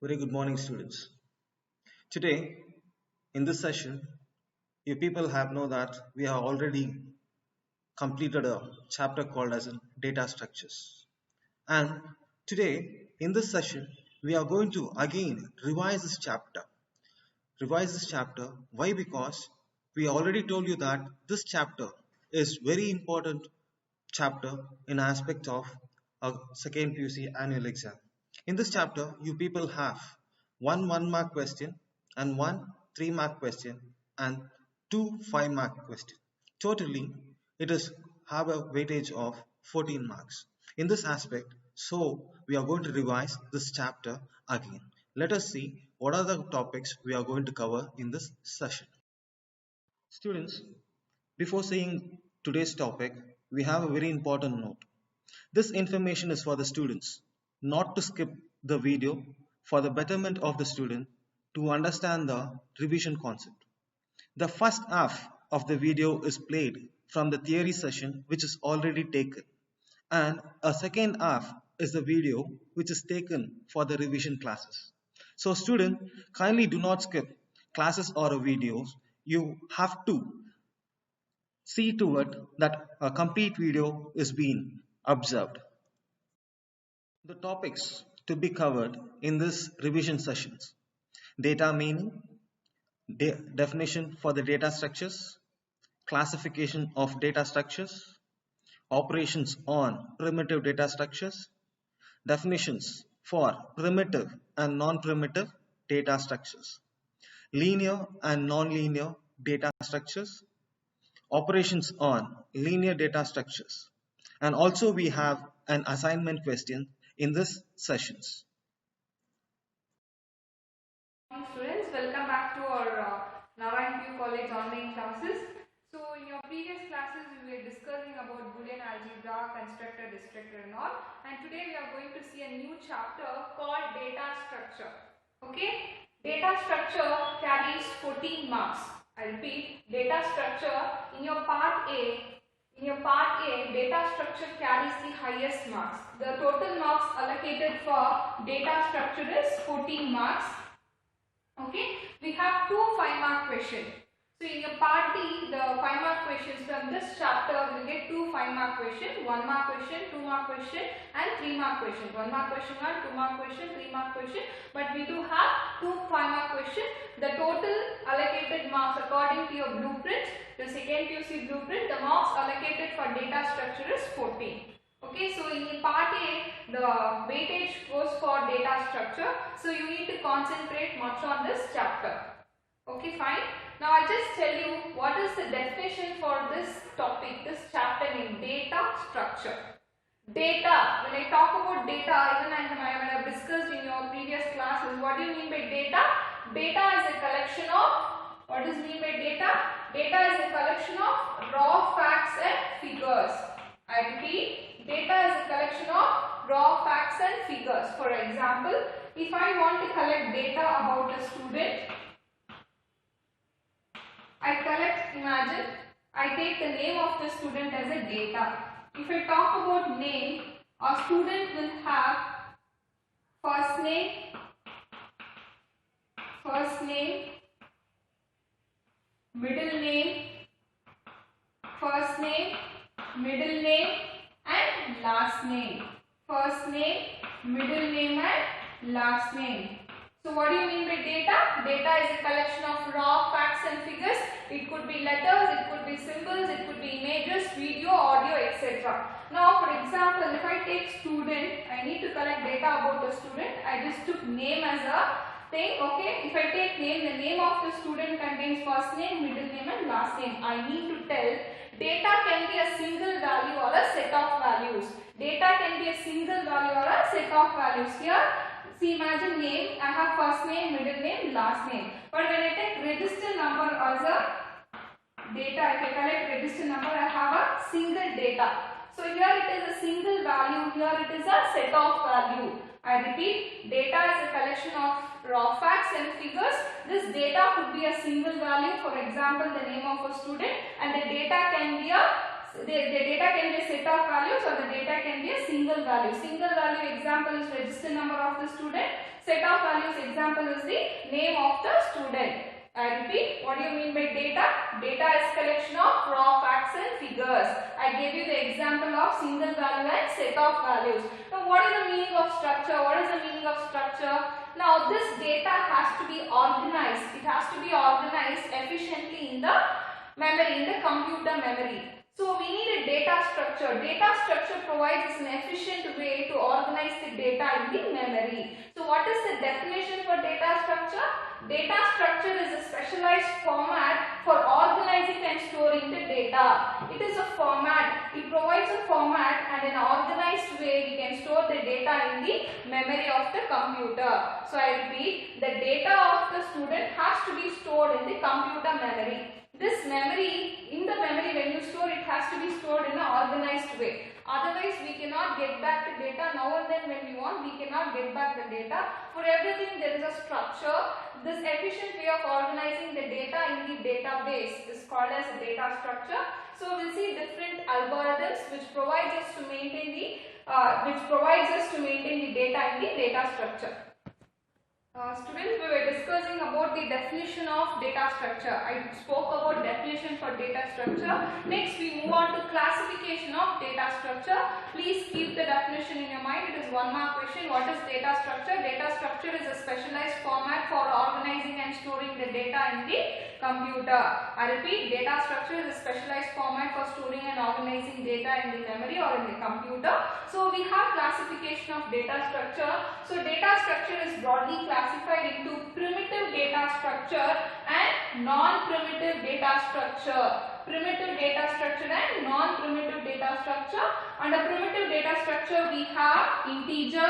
Very good morning, students. Today, in this session, you people have know that we have already completed a chapter called as data structures. And today, in this session, we are going to again revise this chapter. Revise this chapter. Why? Because we already told you that this chapter is very important chapter in aspect of a second PUC annual exam. In this chapter, you people have one mark question and one 3-mark question and two 5-mark question. Totally, it is have a weightage of 14 marks. In this aspect, so we are going to revise this chapter again. Let us see what are the topics we are going to cover in this session. Students, before seeing today's topic, we have a very important note. This information is for the students, not to skip the video for the betterment of the student to understand the revision concept. The first half of the video is played from the theory session which is already taken, and a second half is the video which is taken for the revision classes. So student, kindly do not skip classes or videos. You have to see to it that a complete video is being observed. The topics to be covered in this revision sessions: data meaning, definition for the data structures, classification of data structures, operations on primitive data structures, definitions for primitive and non-primitive data structures, linear and non-linear data structures, operations on linear data structures, and also we have an assignment question in this sessions. Students, welcome back to our Narayan Pew College online classes. So in your previous classes we were discussing about Boolean algebra, constructor, destructor and all, and today we are going to see a new chapter called data structure. Okay, data structure carries 14 marks. I repeat, data structure in your part A. In your part A, data structure carries the highest marks. The total marks allocated for data structure is 14 marks. Okay, we have two 5-mark questions. So in your part D, the 5-mark questions from this chapter will get two 5-mark questions, 1-mark question, 2-mark question and 3-mark question. 1-mark question 1, 2-mark question, 3-mark question. But we do have two 5-mark questions. The total allocated marks according to your blueprint, the second PUC blueprint, the marks allocated for data structure is 14. Okay, so in part A, the weightage goes for data structure. So you need to concentrate much on this chapter. Okay, fine. Now I just tell you what is the definition for this topic, this chapter named data structure. Data, when I talk about data, even I have discussed in your previous classes, what do you mean by data? Data is a collection of, what does mean by data? Data is a collection of raw facts and figures. I repeat, data is a collection of raw facts and figures. For example, if I want to collect data about a student, imagine, I take the name of the student as a data. If I talk about name, a student will have first name, middle name, first name, middle name and last name. First name, middle name and last name. So what do you mean by data? Data is a collection of raw facts and figures. It could be letters, it could be symbols, it could be images, video, audio, etc. Now for example, if I take student, I need to collect data about the student. I just took name as a thing. Okay, if I take name, the name of the student contains first name, middle name and last name. I need to tell data can be a single value or a set of values. Data can be a single value or a set of values. Here, see, imagine name, I have first name, middle name, last name. But when I take register number as a data, if I collect register number, I have a single data. So here it is a single value, here it is a set of value. I repeat, data is a collection of raw facts and figures. This data could be a single value, for example, the name of a student, and the data can be a set of values or the data can be a single value. Single value example is register number of the student. Set of values example is the name of the student. I repeat, what do you mean by data? Data is collection of raw facts and figures. I gave you the example of single value and set of values. Now what is the meaning of structure? What is the meaning of structure? Now this data has to be organized. It has to be organized efficiently in the memory, in the computer memory. So we need a data structure. Data structure provides us an efficient way to organize the data in the memory. So what is the definition for data structure? Data structure is a specialized format for organizing and storing the data. It is a format. It provides a format and an organized way we can store the data in the memory of the computer. So I repeat, the data of the student has to be stored in the computer memory. This memory, in the memory when you store, it has to be stored in an organized way. Otherwise, we cannot get back the data now and then when we want. We cannot get back the data. For everything, there is a structure. This efficient way of organizing the data in the database is called as a data structure. So, we'll see different algorithms which provides us to maintain the data in the data structure. Students, we were discussing about the definition of data structure. I spoke about definition for data structure. Next, we move on to classification of data structure. Please keep the definition in your mind. It is 1 mark question. What is data structure? Data structure is a specialized format for organizing and storing the data in the computer. I repeat, data structure is a specialized format for storing and organizing data in the memory or in the computer. So, we have classification of data structure. So, data structure is broadly classified into primitive data structure and non-primitive data structure. Primitive data structure and non-primitive data structure. Under primitive data structure, we have integer,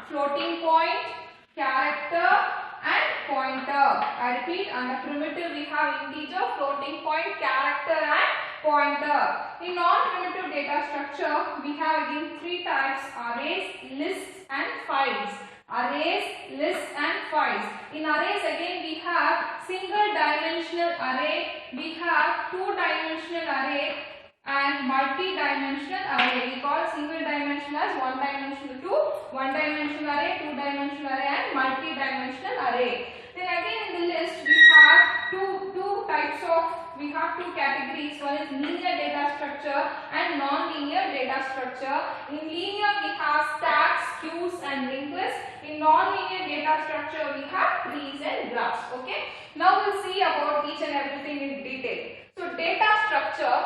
floating point, character and pointer. I repeat, under primitive we have integer, floating point, character and pointer. In non-primitive data structure, we have again 3 types: arrays, lists and files. Arrays, lists and files. In arrays again we have single dimensional array, we have 2-dimensional array and multi-dimensional array. We call single dimensional as 1-dimensional to 1-dimensional array, 2-dimensional array and multi-dimensional array. Then again in the list we have two categories. One is linear data structure and non-linear data structure. In linear we have stacks, queues and linked lists. In non-linear data structure we have trees and graphs. Okay. Now we'll see about each and everything in detail. So data structure,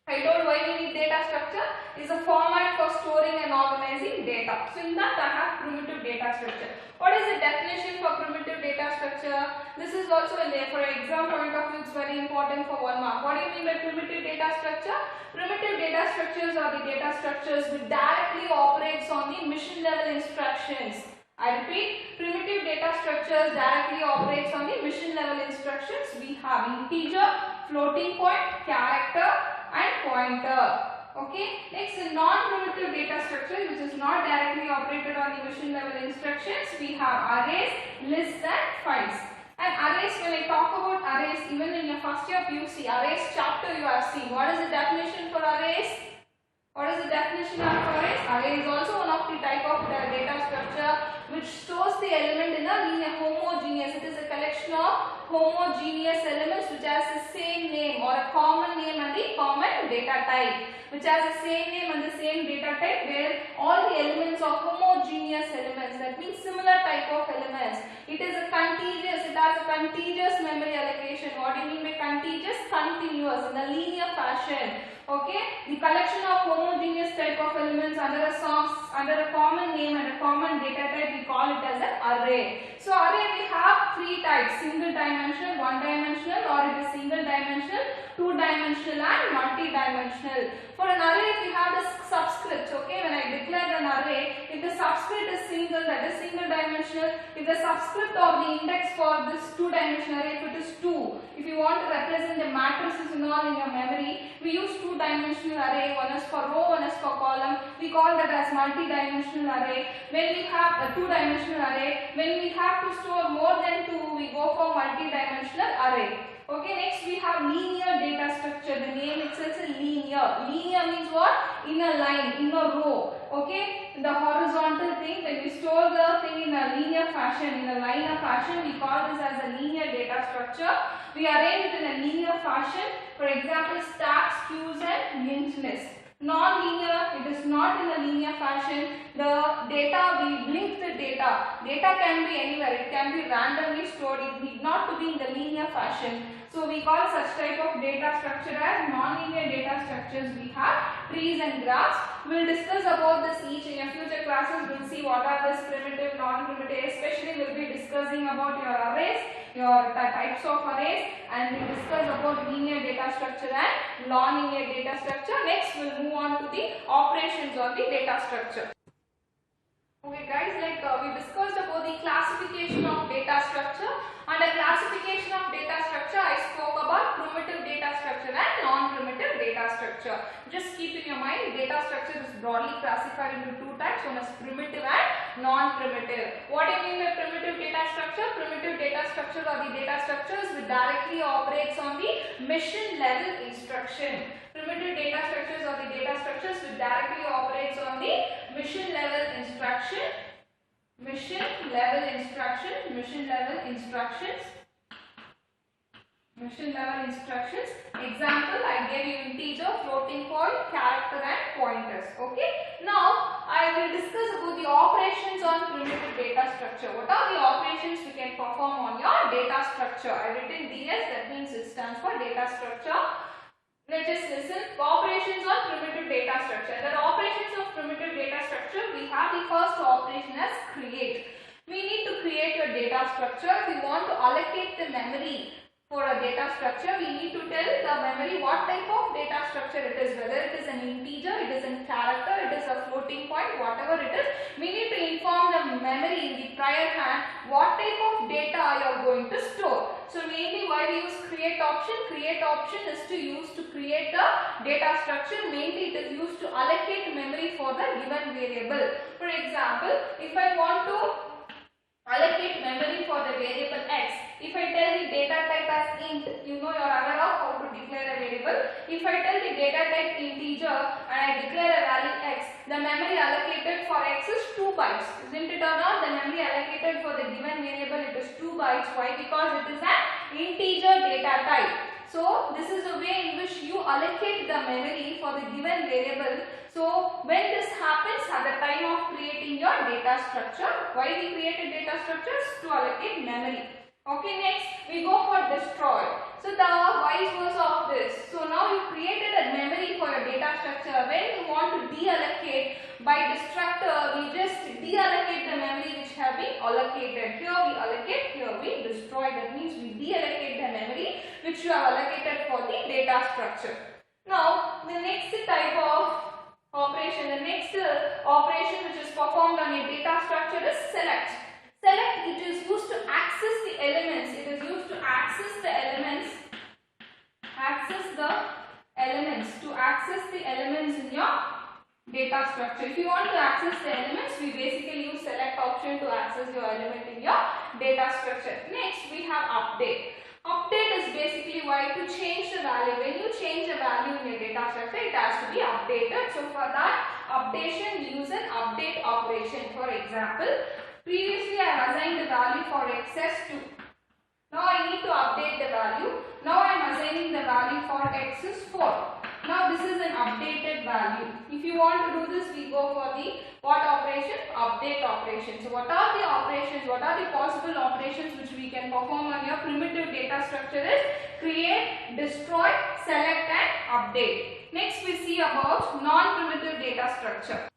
I told why we need data structure, is a format for storing and organizing data. So in that I have primitive data structure. What is the definition for primitive data structure? This is also in there for exam point of view. It's very important for 1 mark. What do you mean by primitive data structure? Primitive data structures are the data structures which directly operates on the mission level instructions. I repeat, primitive data structures directly operates on the mission level instructions. We have integer, floating point, character and pointer. Okay. Next, in non-primitive data structure which is not directly operated on the mission level instructions, we have arrays, lists and files. And arrays, when I talk about arrays, even in your first year PUC arrays chapter you have seen. What is the definition for arrays? What is the definition of arrays? Array is also one of the type of data structure which stores the element in a linear homogeneous. It is a collection of homogeneous elements which has the same name or a common name and the common data type. Which has the same name and the same data type, where all the elements are homogeneous elements. That means similar type of elements. It is a contiguous. It has a contiguous memory allocation. What do you mean by contiguous? Continuous in a linear fashion. Okay, the collection of homogeneous type of elements under a common name and a common data type, we call it as an array. So array we have 3 types: single dimensional, 1-dimensional, or it is single dimensional, 2-dimensional and multi-dimensional. For an array we have the subscripts. Okay, when I declare an array, if the subscript is single, that is single dimensional. If the subscript of the index for this 2-dimensional array, if it is 2, if you want to represent the matrices and all in your memory, we use 2-dimensional array. One is for row, one is for column. We call that as multi-dimensional array. When we have a 2-dimensional array, when we have to store more than 2, we go for multi-dimensional array. Okay, next we have linear data structure. The name itself is linear. Linear means what? In a line, in a row. Okay, the horizontal thing, when we store the thing in a linear fashion, in a linear fashion, we call this as a linear data structure. We arrange it in a linear fashion. For example, stacks, queues and linked lists. Non-linear, it is not in a linear fashion. The data, we link the data. Data can be anywhere. It can be randomly stored. It need not to be in the linear fashion. So we call such type of data structure as non-linear data structures. We have trees and graphs. We will discuss about this each in your future classes. We will see what are this primitive, non-primitive. Especially we will be discussing about your arrays, your types of arrays, and we will discuss about linear data structure and non-linear data structure. Next we will move on to the operations of the data structure. Okay guys, we discussed about the classification of data structure. Under classification of data structure, I spoke about primitive data structure and non-primitive data structure. Just keep in your mind, data structure is broadly classified into two types, one is primitive and non-primitive. What do you mean by primitive data structure? Primitive data structure are the data structures which directly operates on the mission level instruction. Primitive data structures are the data structures which directly operates on the mission level instruction. Mission level instructions. Example, I gave you integer, floating point, character and pointers. Okay. Now, I will discuss about the operations on primitive data structure. What are the operations we can perform on your data structure? I written DS, that means it stands for data structure. Let's just listen. Operations on primitive data structure. The operations of primitive data structure, we have the first operation as create. We need to create a data structure. We want to allocate the memory for a data structure. We need to tell the memory what type of data structure it is, whether it is an integer, it is a character, it is a floating point, whatever it is. We need to inform the memory in the prior hand what type of data you are going to store. So mainly why we use create option? Create option is to create the data structure. Mainly it is used to allocate memory for the given variable. For example, if I want to allocate memory for the variable x, if I tell the data type as int, you know you are aware of how to declare a variable. If I tell the data type integer and I declare a value x, the memory allocated for x is 2 bytes. Isn't it or not? The memory allocated for the given variable, it is 2 bytes. Why? Because it is an integer data type. So this is the way in which you allocate the memory for the given variable. So when this happens at the time of creating your data structure, why we created data structures? To allocate memory. Okay, next we go for destroy. So the vice versa of this. So now you created a memory for your data structure. When you want to deallocate, by destructor we just deallocate the memory which have been allocated. Here we allocate, here we destroy. That means we deallocate the memory which you have allocated for the data structure. Now the next type of operation, the next operation which is performed on a data structure is select. Select, it is used to access the elements. It is used to access the elements. To access the elements in your data structure. If you want to access the elements, we basically use select option to access your element in your data structure. Next, we have update. Update is basically why to change the value. When you change a value in your data structure, it has to be updated. So for that updation, we use an update operation. For example, previously I have assigned the value for x as 2. Now I need to update the value. Now I am assigning the value for x is 4. Now this is an updated value. If you want to do this, we go for the what operation? Update operation. So what are the operations? What are the possible operations which we can perform on your primitive data structure is create, destroy, select and update. Next we see about non-primitive data structure.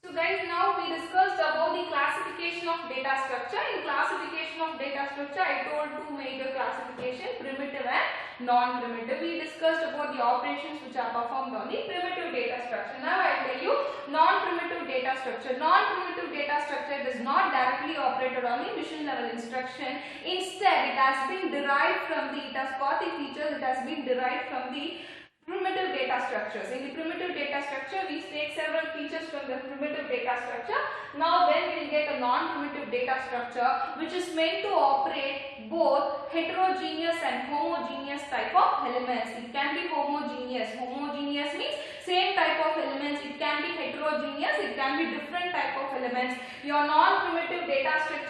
So guys, now we discussed about the classification of data structure. In classification of data structure, I told two major classification, primitive and non-primitive. We discussed about the operations which are performed on the primitive data structure. Now I will tell you non-primitive data structure. Non-primitive data structure does not directly operate on the mission level instruction. Instead, it has been derived from the, it has got the features, it has been derived from the primitive data structures. In the primitive data structure, we take several features from the primitive data structure. Now then we will get a non-primitive data structure which is meant to operate both heterogeneous and homogeneous type of elements. It can be homogeneous. Homogeneous means same type of elements. It can be heterogeneous. It can be different type of elements. Your non-primitive data structure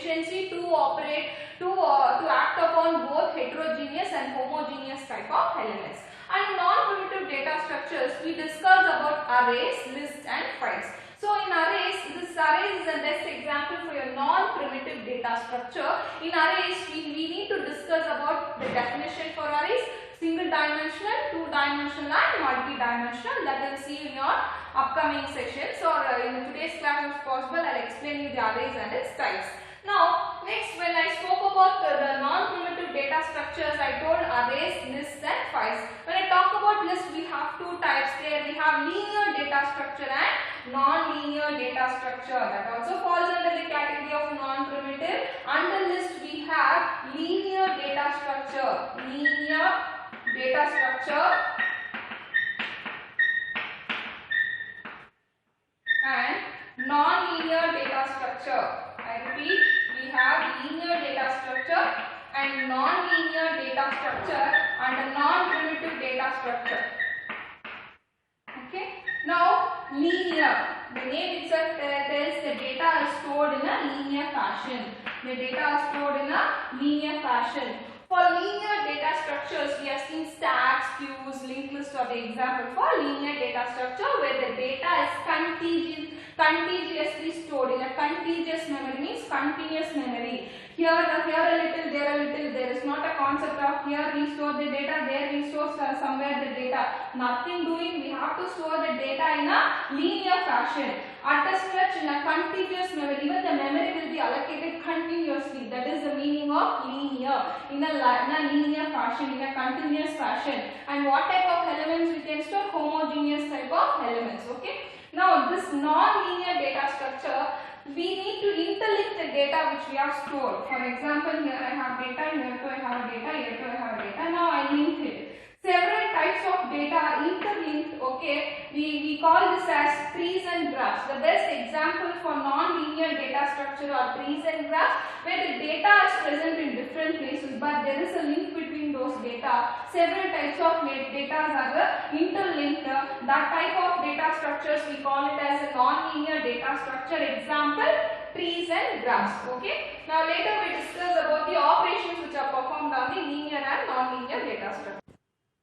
efficiency to operate to act upon both heterogeneous and homogeneous type of elements. And non-primitive data structures, we discussed about arrays, lists and files. So in arrays, this arrays is the best example for your non-primitive data structure. In arrays, we need to discuss about the definition for arrays, single dimensional, two dimensional and multi-dimensional, that we'll see in your upcoming sessions, or in today's class if possible I'll explain you the arrays and its types. Now next, when I spoke about the non-primitive data structures, I told arrays, lists and files. When I talk about lists, we have two types there. We have linear data structure and non-linear data structure. That also falls under the category of non-primitive. Under list we have linear data structure, and non-linear data structure. I repeat, we have linear data structure and non-linear data structure and a non-primitive data structure. Okay. Now linear, the name itself tells the data is stored in a linear fashion. The data is stored in a linear fashion. For linear data structures, we have seen stacks, queues, linked list are the example for linear data structure, where the data is contiguously stored in a contiguous memory, means continuous memory. Here a little, there a little. There is not a concept of here we store the data, there we store somewhere the data. Nothing doing. We have to store the data in a linear fashion. At a stretch, in a contiguous memory, even the memory will be allocated continuously. That is the meaning of linear. In a linear fashion, in a continuous fashion. And what type of elements we can store? Homogeneous type of elements. Okay. Now this non-linear data structure, we need to interlink the data which we have stored. For example, here I have data, here too I have data, here too I have data. Now I link it. Several types of data are interlinked. Okay, we call this as trees and graphs. The best example for non-linear data structure are trees and graphs, where the data is present in different places, but there is a link between those data. Several types of data are interlinked. That type of data structures we call it as a non-linear data structure. Example, trees and graphs. Okay. Now later we discuss about the operations which are performed on the linear and non-linear data structure.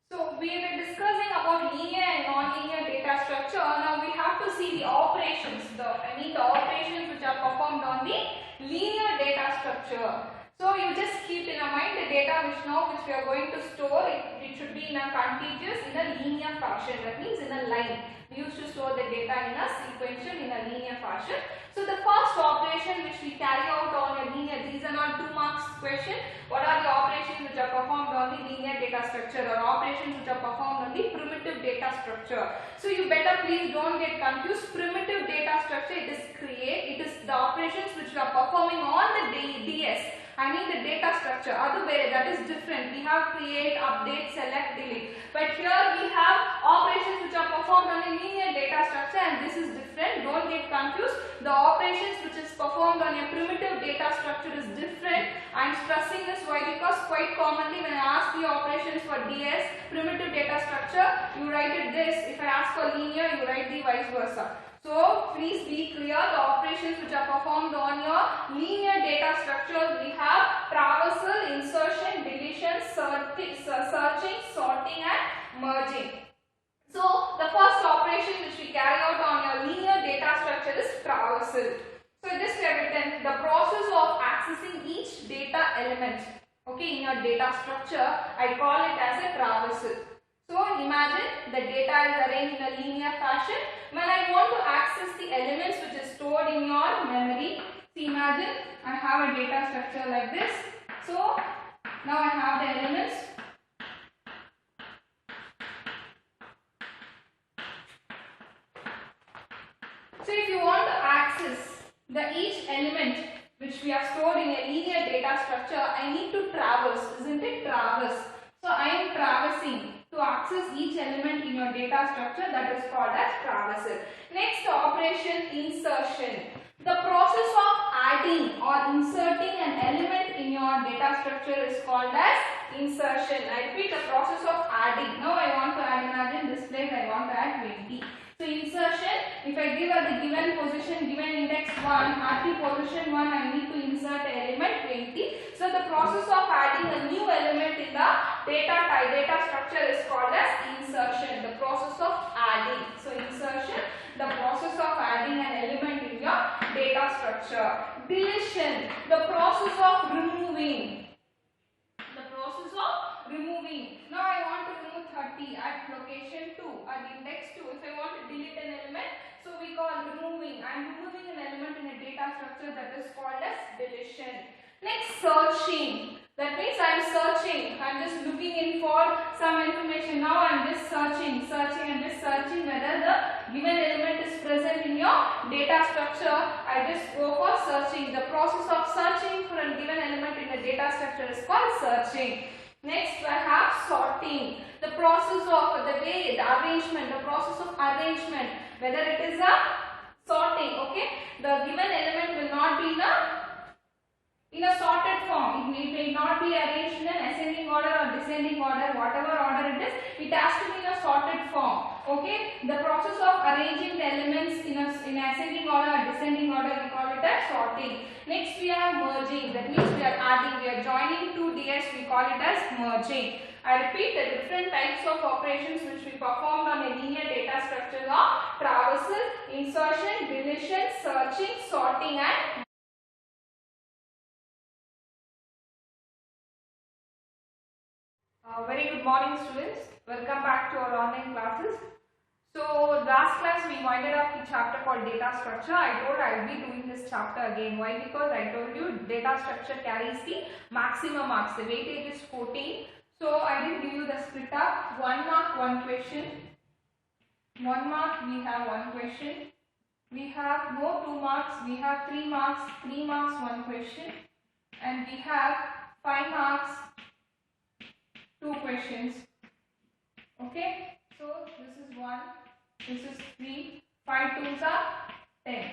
So we were discussing about linear and non-linear data structure. Now we have to see the operations. The operations which are performed on the linear data structure. So you just keep in mind the data which we are going to store. It should be in a contiguous, in a linear fashion. That means in a line. We used to store the data in a sequential, in a linear fashion. So the first operation which we carry out on a linear, these are not 2 marks question. What are the operations which are performed on the linear data structure, or operations which are performed on the primitive data structure? So you better please don't get confused. Primitive data structure, it is the operations which we are performing on the DS. I mean the data structure. Otherwise, that is different. We have create, update, select, delete. But here we have operations which are performed on a linear data structure, and this is different. Don't get confused. The operations which is performed on a primitive data structure is different. I am stressing this. Why? Because quite commonly when I ask the operations for DS, primitive data structure, you write it this. If I ask for linear, you write the vice versa. So please be clear, the operations which are performed on your linear data structures, we have traversal, insertion, deletion, searching, sorting and merging. So the first operation which we carry out on your linear data structure is traversal. So this we have written the process of accessing each data element. Okay, in your data structure, I call it as a traversal. So imagine the data is arranged in a linear fashion. When I want to access the elements which is stored in your memory, see, imagine I have a data structure like this. So now I have the elements. So if you want to access each element which we have stored in a linear data structure, I need to traverse, isn't it? Traverse. So I am traversing to access each element in your data structure, that is called as traversal. Next operation, insertion. The process of adding or inserting an element in your data structure is called as insertion. I repeat, the process of adding. Now I want to add, imagine this place I want to add 20. So insertion, if I give at the given position, given index 1, at the position 1, I need to insert element 20. So the process of adding a new element in the data structure is called as insertion. The process of adding. So insertion, the process of adding an element in your data structure. Deletion, the process of removing. Now I want to remove 30 at location 2, at index 2. If I want to delete an element, so we call removing. I am removing an element in a data structure, that is called as deletion. Next, searching. That means I am searching. I am just looking in for some information. Now I am just searching whether the given element is present in your data structure. I just go for searching. The process of searching for a given element in the data structure is called searching. Next, I have sorting. The process of the arrangement, the process of arrangement, whether it is a sorting, okay. The given element will not be in a sorted form. It may not be arranged in an ascending order or descending order, whatever order it is, it has to be in a sorted form. Okay, the process of arranging the elements in ascending order or descending order, we call it as sorting. Next, we have merging. That means we are adding, we are joining two DS, we call it as merging. I repeat, the different types of operations which we performed on a linear data structure are traversal, insertion, deletion, searching, sorting, and very good morning, students. Welcome back to our online classes. So last class we winded up the chapter called data structure. I told I will be doing this chapter again. Why? Because I told you data structure carries the maximum marks. The weightage is 14. So I did give you the split up. 1 mark, 1 question. 1 mark, we have 1 question. We have no 2 marks. We have 3 marks. 3 marks, 1 question. And we have 5 marks, 2 questions. Okay. So this is 1, this is 3, 5 2s are 10.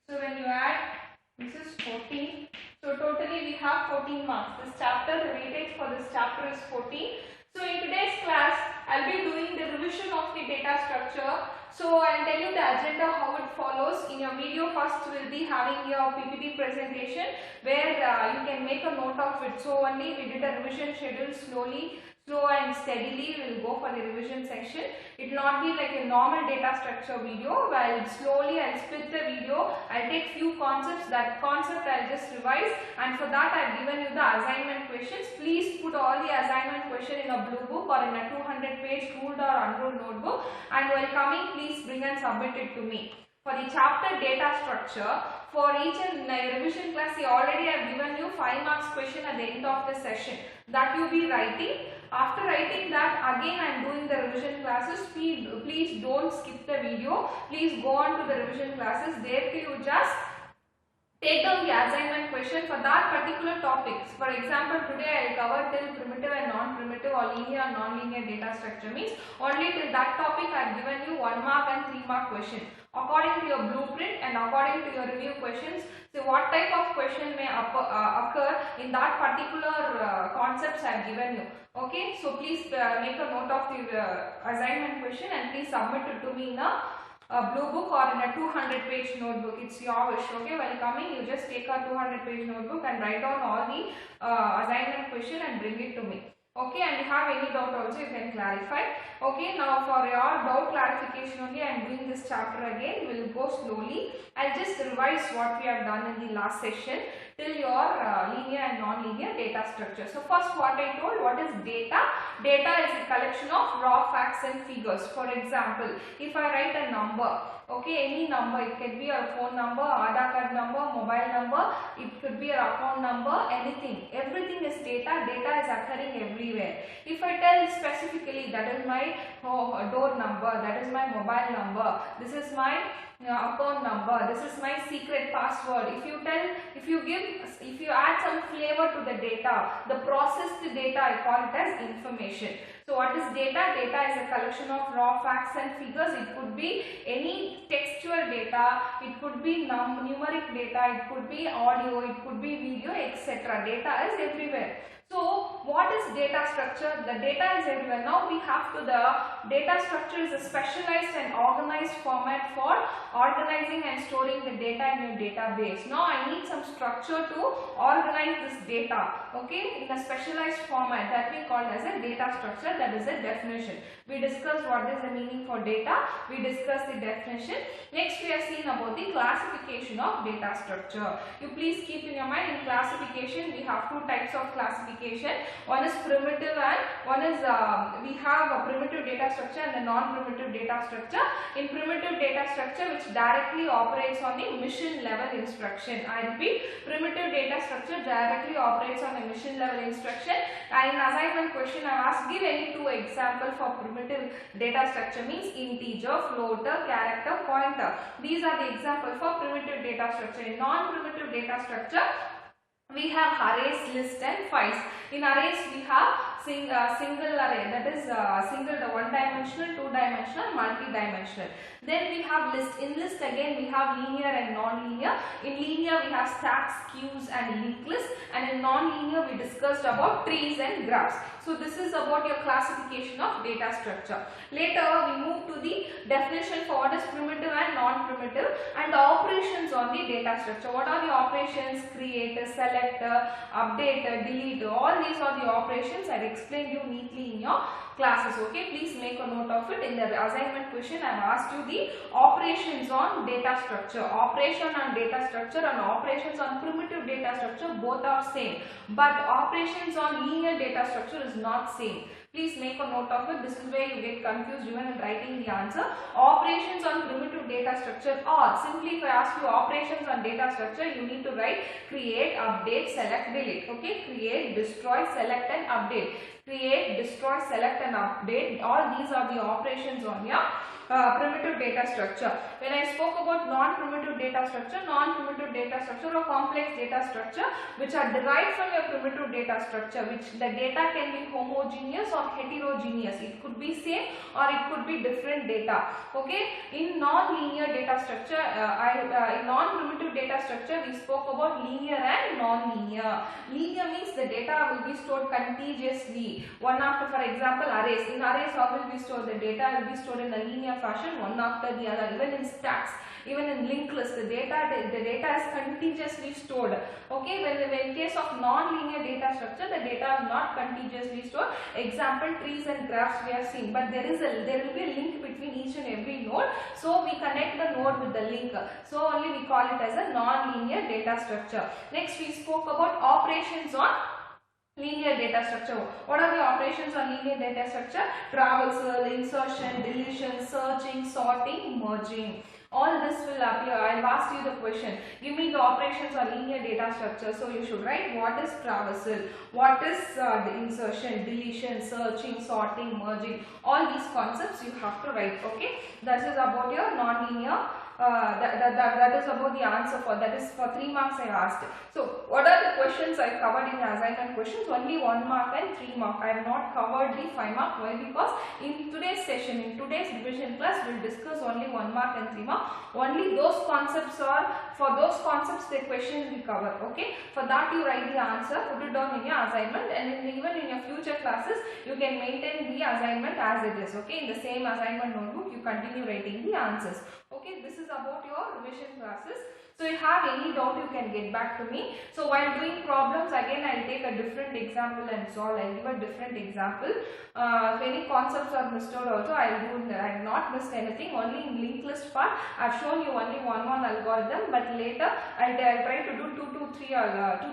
So when you add, this is 14. So totally we have 14 marks. This chapter, the weightage for this chapter is 14. So in today's class, I'll be doing the revision of the data structure. So I'll tell you the agenda, how it follows. In your video, first we'll be having your PPT presentation where you can make a note of it. So only we did a revision schedule slowly. Slow and steadily we will go for the revision section. It will not be like a normal data structure video. While slowly I'll split the video. I'll take few concepts. That concept I'll just revise, and for that I've given you the assignment questions. Please put all the assignment question in a blue book or in a 200-page ruled or unruled notebook, and while coming, please bring and submit it to me. For the chapter data structure, for each and revision class, already I have given you 5 marks question at the end of the session. That you be writing. After writing that, again I am doing the revision classes. Please don't skip the video. Please go on to the revision classes. There you just take down the assignment question for that particular topics. For example, today I will cover till primitive and non-primitive or linear and non-linear data structure. Means only till that topic I have given you 1 mark and 3 mark question. According to your blueprint and according to your review questions, so what type of question may occur in that particular concepts I have given you. Okay, so please make a note of the assignment question and please submit it to me in a blue book or in a 200-page notebook. It's your wish. Okay, while coming, you just take a 200-page notebook and write down all the assignment question and bring it to me. Okay, and if you have any doubt also, you can clarify. Okay, now for your doubt clarification only, I am doing this chapter again. We will go slowly. I'll just revise what we have done in the last session till your linear and non-linear data structure. So first, what I told, what is data? Data is a collection of raw facts and figures. For example, if I write a number, okay, any number, it can be a phone number, Aadhaar card number, mobile number, it could be an account number, anything. Everything is data. Data is occurring everywhere. If I tell specifically that is my door number, that is my mobile number, this is my account number, this is my secret password. If you add some flavor to the data, the processed data, I call it as information. So what is data? Data is a collection of raw facts and figures. It could be any textual data, it could be numeric data, it could be audio, it could be video, etc. Data is everywhere. So what is data structure? The data is everywhere. Now we have to, the data structure is a specialized and organized format for organizing and storing the data in your database. Now I need some structure to organize this data, okay, in a specialized format that we call as a data structure. That is a definition. We discussed what is the meaning for data. We discussed the definition. Next we have seen about the classification of data structure. You please keep in your mind, in classification we have two types of classification. One is primitive and one is we have a primitive data structure and a non-primitive data structure. In primitive data structure, which directly operates on the mission level instruction. I repeat, primitive data structure directly operates on a mission level instruction. In assignment question I asked, give any two examples for primitive data structure, means integer, floater, character, pointer. These are the examples for primitive data structure. In non-primitive data structure, we have arrays, list and files. In arrays we have single array, that is single, the one dimensional, two dimensional, multi-dimensional. Then we have list. In list again we have linear and non-linear. In linear we have stacks, queues and linked lists, and in non-linear we discussed about trees and graphs. So this is about your classification of data structure. Later we move to the definition for what is primitive and non-primitive and the operations on the data structure. What are the operations? Create, select, update, delete. All these are the operations I explained you neatly in your classes. Okay, please make a note of it. In the assignment question I have asked you the operations on data structure. Operation on data structure and operations on primitive data structure, both are same, but operations on linear data structure is not same. Please make a note of it. This is where you get confused even in writing the answer. Operations on primitive data structure, or simply if I ask you operations on data structure, you need to write create, update, select, delete. Okay, create, destroy, select and update. Create, destroy, select and update. All these are the operations on your primitive data structure. When I spoke about non-primitive data structure or complex data structure which are derived from your primitive data structure, which the data can be homogeneous or heterogeneous. It could be same or it could be different data. Okay, in non-linear data structure, in non-primitive data structure we spoke about linear and non-linear. Linear means the data will be stored contiguously, one after, for example, arrays. In arrays, how will we store the data? Will be stored in a linear fashion, one after the other. Even in stacks, even in linked list, the data is contiguously stored. Okay, when in case of non-linear data structure, the data is not contiguously stored. Example, trees and graphs we have seen, but there will be a link between each and every node. So we connect the node with the link. So only we call it as a non-linear data structure. Next, we spoke about operations on linear data structure. What are the operations on linear data structure? Traversal, insertion, deletion, searching, sorting, merging. All this will appear. I have asked you the question. Give me the operations on linear data structure. So you should write what is traversal, what is the insertion, deletion, searching, sorting, merging. All these concepts you have to write. Okay. That is about your non-linear. That is about the answer for that. Is for 3 marks I asked. So what are the questions I covered in the assignment questions? Only 1 mark and 3 mark. I have not covered the 5 mark. Why? Because in today's session, in today's revision class, we will discuss only 1 mark and 3 mark. Only those concepts are, for those concepts the questions we cover. Okay. For that you write the answer, put it down in your assignment, and even in your future classes you can maintain the assignment as it is. Okay. In the same assignment notebook you continue writing the answers. Okay, this is about your revision classes. So if you have any doubt, you can get back to me. So while doing problems, again I will take a different example and solve. I will give a different example. If any concepts are missed out also, I will do. I have not missed anything. Only in linked list part, I have shown you only one algorithm. But later I will try to do 2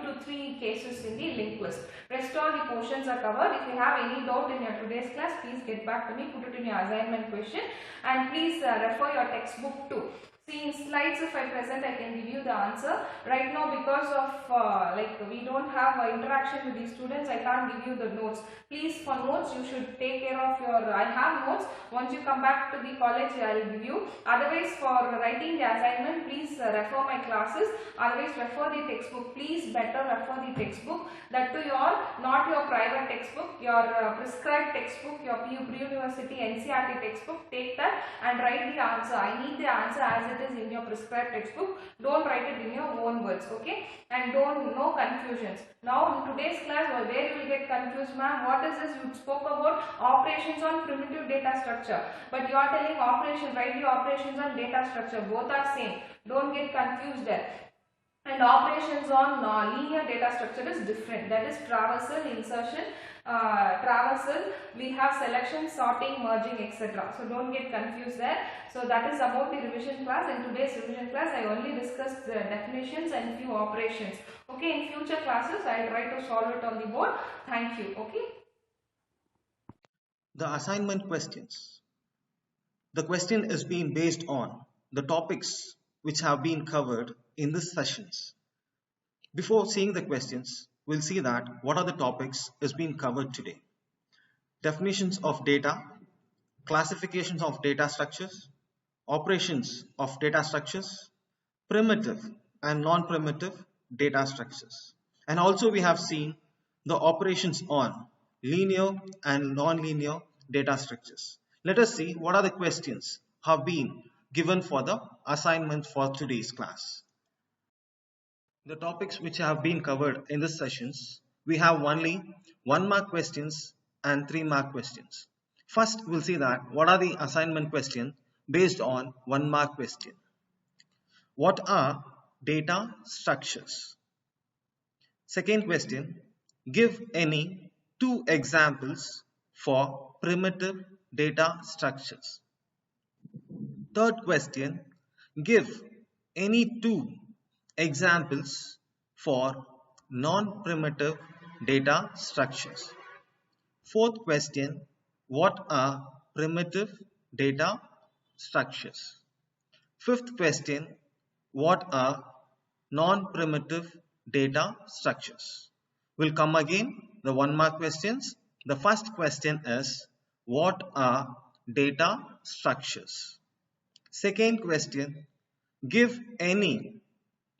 to 3 cases in the linked list. Rest all the portions are covered. If you have any doubt in your today's class, please get back to me. Put it in your assignment question, and please refer your textbook too. See, in slides if I present, I can give you the answer. Right now, because of we don't have interaction with the students, I can't give you the notes. Please, for notes you should take care of your, I have notes. Once you come back to the college, I will give you. Otherwise, for writing the assignment, please refer my classes. Otherwise, refer the textbook. Please better refer the textbook. That to your, not your private textbook, your prescribed textbook, your pre-university NCERT textbook. Take that and write the answer. I need the answer as it it is in your prescribed textbook. Don't write it in your own words, okay? And don't no confusions. Now in today's class, where you will get confused, ma'am, what is this? You spoke about operations on primitive data structure, but you are telling operation, write the operations on data structure. Both are same. Don't get confused there. And operations on linear data structure is different. That is traversal, insertion, traversal, we have selection, sorting, merging, etc. So don't get confused there. So that is about the revision class. In today's revision class, I only discussed the definitions and few operations. Okay, in future classes, I will try to solve it on the board. Thank you. Okay. The assignment questions. The question is being based on the topics which have been covered in these sessions. Before seeing the questions, we'll see that what are the topics is being covered today. Definitions of data, classifications of data structures, operations of data structures, primitive and non-primitive data structures. And also we have seen the operations on linear and non-linear data structures. Let us see what are the questions have been given for the assignment for today's class. The topics which have been covered in these sessions, we have only 1 mark questions and 3 mark questions. First, we'll see that what are the assignment questions based on 1 mark question. What are data structures? Second question, give any 2 examples for primitive data structures. Third question, give any 2 examples for non-primitive data structures. Fourth question, what are primitive data structures? Fifth question, what are non-primitive data structures? We'll come again the 1 mark questions. The first question is, what are data structures? Second question, give any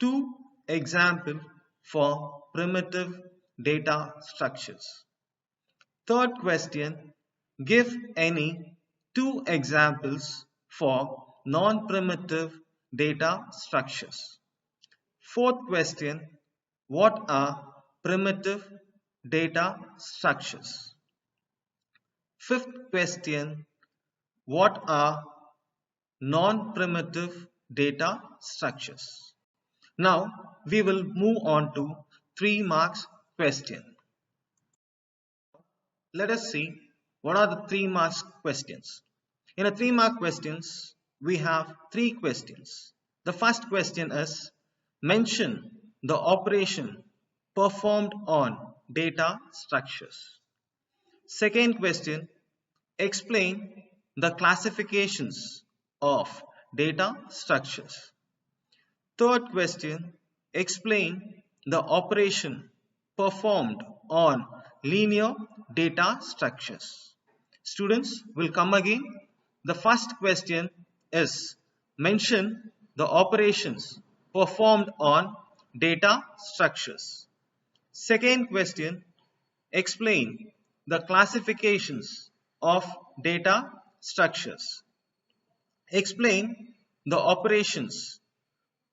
2 examples for primitive data structures. Third question, give any 2 examples for non-primitive data structures. Fourth question, what are primitive data structures? Fifth question, what are non-primitive data structures? Now we will move on to 3 marks question. Let us see what are the 3 marks questions. In a 3 mark questions, we have 3 questions. The first question is, mention the operation performed on data structures. Second question, explain the classifications of data structures. Third question, explain the operation performed on linear data structures. Students, will come again. The first question is, mention the operations performed on data structures. Second question, explain the classifications of data structures. Explain the operations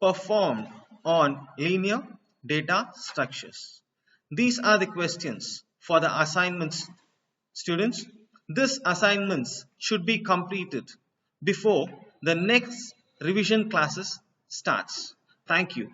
performed on linear data structures. These are the questions for the assignments. Students, these assignments should be completed before the next revision classes starts. Thank you.